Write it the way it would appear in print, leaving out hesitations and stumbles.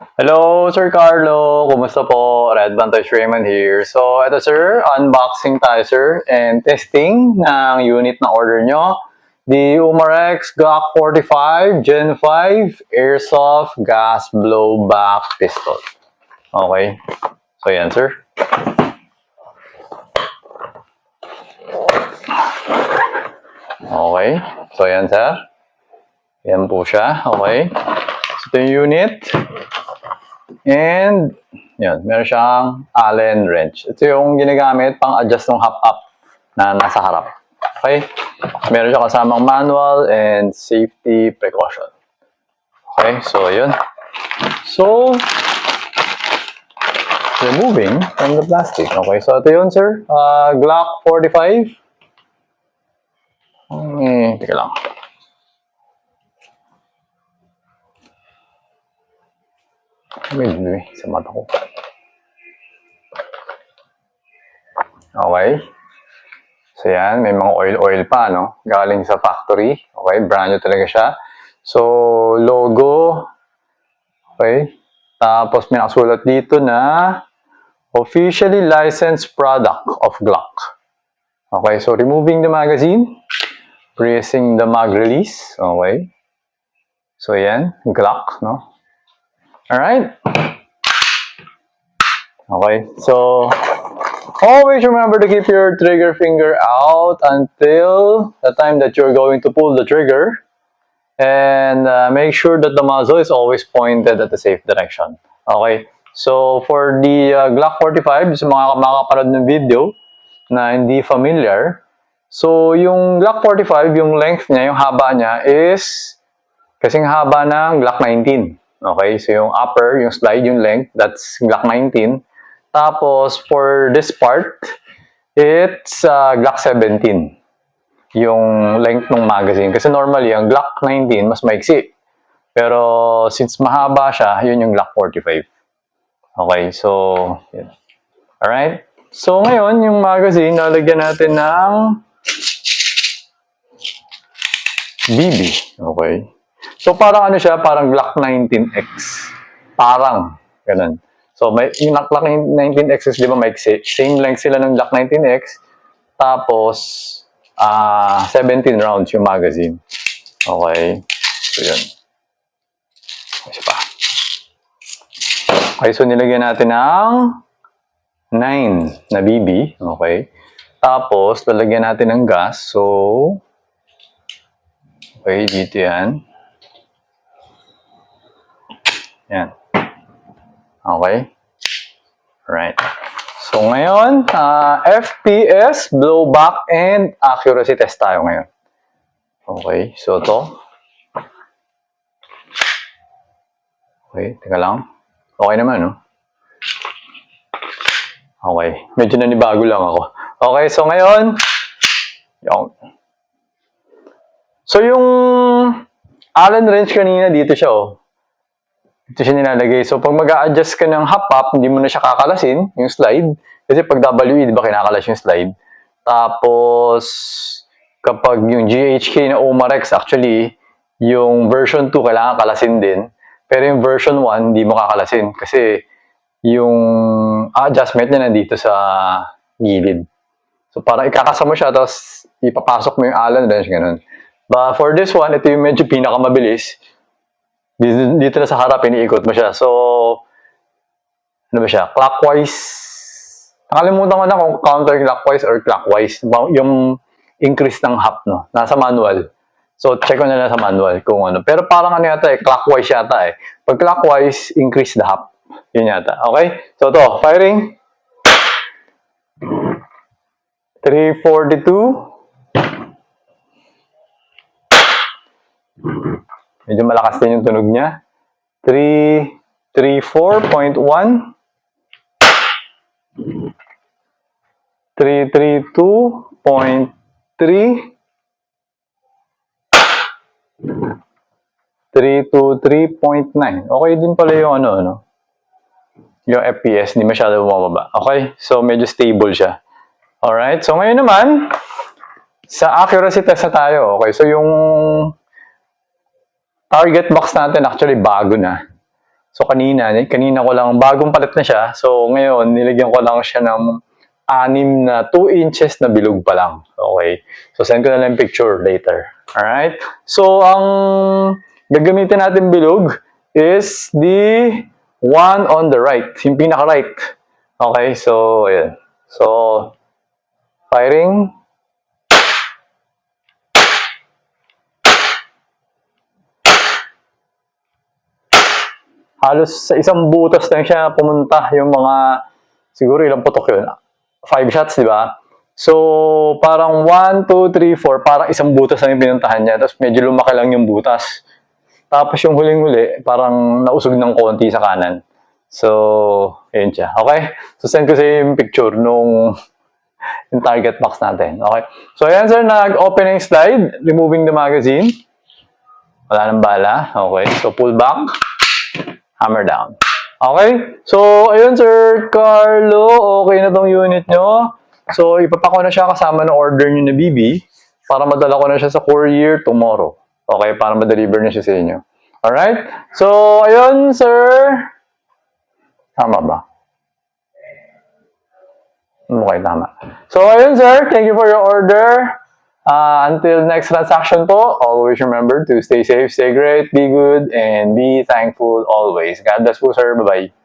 Hello, Sir Carlo. Kumusta po? Red Vantage Raymond here. So, ito sir, unboxing tayo sir and testing ng unit na order nyo. The Umarex Glock 45 Gen 5 Airsoft Gas Blowback Pistol. Okay. So, yan sir. Okay. So, yan sir. Yan po siya. Okay. So, ito yung unit. And, yun, meron siyang Allen wrench. Ito yung ginagamit pang adjust ng hop-up na nasa harap. Okay? Meron siya kasamang manual and safety precaution. Okay, so yun. So, removing from the plastic. Okay, so ito yun, sir. Glock 45. Teka lang. May sa mata ko. Okay. So yan, may mga oil pa, no? Galing sa factory. Okay, brand new talaga siya. So, logo. Okay. Tapos may nakasulat dito na officially licensed product of Glock. Okay, so removing the magazine. Pressing the mag release. Okay. So yan, Glock, no? Alright. Okay, so always remember to keep your trigger finger out until the time that you're going to pull the trigger. And make sure that the muzzle is always pointed at the safe direction. Okay, so for the Glock 45, sa mga makakapanood ng video na hindi familiar, so yung Glock 45, yung length niya, yung haba niya is kasing haba ng Glock 19. Okay, so yung upper, yung slide, yung length, that's Glock 19. Tapos, for this part, it's Glock 17. Yung length ng magazine. Kasi normally, ang Glock 19, mas maiksi. Pero, since mahaba siya, yun yung Glock 45. Okay, so, yun. Alright? So, ngayon, yung magazine, lalagyan natin ng BB. Okay. So, parang ano siya, parang Glock 19X. Parang, ganun. So, may, yung Glock 19X is, di ba, may same length sila ng Glock 19X. Tapos, 17 rounds yung magazine. Okay. So, yun. Isa pa. Okay, so nilagyan natin ng 9 na BB. Okay. Tapos, lalagyan natin ng gas. So, okay, dito yan. Yan. Okay. Right. So, ngayon, FPS, blowback, and accuracy test tayo ngayon. Okay. So, to. Okay. Teka lang. Okay naman, no? Okay. Medyo nanibago lang ako. Okay. So, ngayon, yung. So, yung Allen wrench kanina, dito siya, oh. Ito siya nilalagay. So, pag mag-a-adjust ka ng hop-up, hindi mo na siya kakalasin, yung slide. Kasi pag WE, di ba kinakalas yung slide? Tapos, kapag yung GHK na Umarex, actually, yung version 2, kailangan kalasin din. Pero yung version 1, hindi mo kakalasin. Kasi, yung adjustment niya nandito sa gilid. So, parang ikakasa mo siya, tapos ipapasok mo yung Allen wrench, ganun. But for this one, ito yung medyo pinakamabilis. Dito na sa harap, iniikot mo siya. So, ano ba siya? Clockwise. Nakalimutan ko na kung counterclockwise or clockwise. Yung increase ng hop, no? Nasa manual. So, check ko na lang sa manual kung ano. Pero parang ano yata eh, clockwise yata eh. Pag clockwise, increase the hop. Yun yata. Okay? So, to, firing. 342. Medyo malakas din yung tunog niya. 334.1. 332.3. 323.9. Okay din pala yung ano. Yung FPS, hindi masyado bumababa. Okay? So, medyo stable siya. Alright? So, ngayon naman, sa accuracy test na tayo. Okay? So, yung target box natin actually bago na. So, kanina ko lang, bagong palit na siya. So, ngayon, nilagyan ko lang siya ng 6 na 2 inches na bilog pa lang. Okay. So, send ko na lang picture later. Alright? So, ang gagamitin natin bilog is the one on the right. Yung pinaka-right. Okay. So, ayan. So, firing. Halos sa isang butas lang siya pumunta yung mga, siguro ilang putok yun? 5 shots, di ba? So, parang 1, 2, 3, 4, parang isang butas lang yung pinuntahan niya. Tapos medyo lumaki lang yung butas. Tapos yung huling-huli, parang nausog ng konti sa kanan. So, ayun siya. Okay? So, send ko sa yung picture nung yung target box natin. Okay? So, ayan sir, nag-opening slide, removing the magazine. Wala nang bala. Okay? So, pull back. Hammer down. Okay? So, ayun Sir Carlo, okay na tong unit nyo. So, ipapako na siya kasama ng order nyo na BB para madala ko na siya sa courier tomorrow. Okay? Para ma-deliver na siya sa inyo. Alright? So, ayun Sir. Tama ba? Okay, tama. So, ayun Sir. Thank you for your order. Until next transaction po, always remember to stay safe, stay great, be good, and be thankful always. God bless po, sir. Bye-bye.